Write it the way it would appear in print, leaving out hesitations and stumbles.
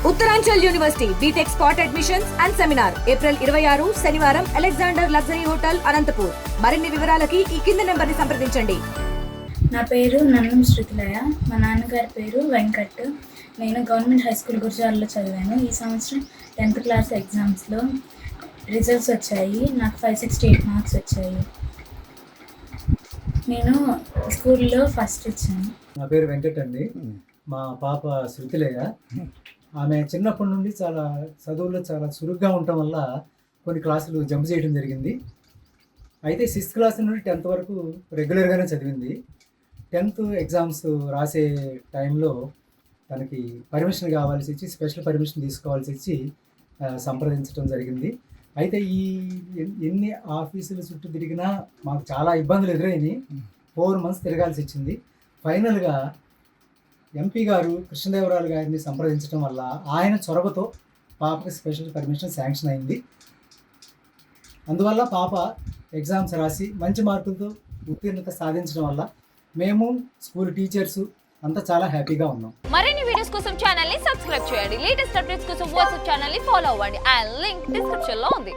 Uttaranchal university B Tech spot admissions and seminar April 26 శనివారం Alexander luxury hotel Anantapur. మరిన్ని వివరాలకి ఈ కింది నెంబర్ని సంప్రదించండి. నా పేరు నన్నం శృతిలయ. మా నాన్నగారి పేరు వెంకట్. నేను గవర్నమెంట్ హై స్కూల్ గురజాలలో చదివాను. ఈ సంవత్సరం 10th క్లాస్ ఎగ్జామ్స్లో రిజల్ట్స్ వచ్చాయి. నాకు 568 మార్క్స్ వచ్చాయి. నేను స్కూల్లో ఫస్ట్ వచ్చాను. నా పేరు వెంకట్ అండి. మా పాప శృతిలయ. ఆమె చిన్నప్పటి నుండి చాలా చదువుల్లో చాలా చురుగ్గా ఉండటం వల్ల కొన్ని క్లాసులు జంప్ చేయడం జరిగింది. అయితే 6th క్లాస్ నుండి 10th వరకు రెగ్యులర్గానే చదివింది. 10th ఎగ్జామ్స్ రాసే టైంలో తనకి పర్మిషన్ కావాల్సి వచ్చి స్పెషల్ పర్మిషన్ తీసుకోవాల్సి వచ్చి సంప్రదించడం జరిగింది. అయితే ఈ ఎన్ని ఆఫీసుల చుట్టూ తిరిగినా మాకు చాలా ఇబ్బందులు ఎదురైనాయి. 4 months తిరగాల్సి వచ్చింది. ఫైనల్గా ఎంపీ గారు కృష్ణదేవరాయలు గారిని సంప్రదించడం వల్ల ఆయన చొరవతో పాపకి స్పెషల్ పర్మిషన్ శాంక్షన్ అయింది. అందువల్ల పాప ఎగ్జామ్స్ రాసి మంచి మార్కులతో ఉత్తీర్ణత సాధించడం వల్ల మేము స్కూల్ టీచర్స్ అంతా చాలా హ్యాపీగా ఉన్నాం. మరిన్ని వీడియోస్ కోసం ఛానల్ ని సబ్స్క్రైబ్ చేయండి. లేటెస్ట్ అప్డేట్స్ కోసం వాట్సాప్ ఛానల్ ని ఫాలో అవ్వండి. ఆ లింక్ డిస్క్రిప్షన్ లో ఉంది.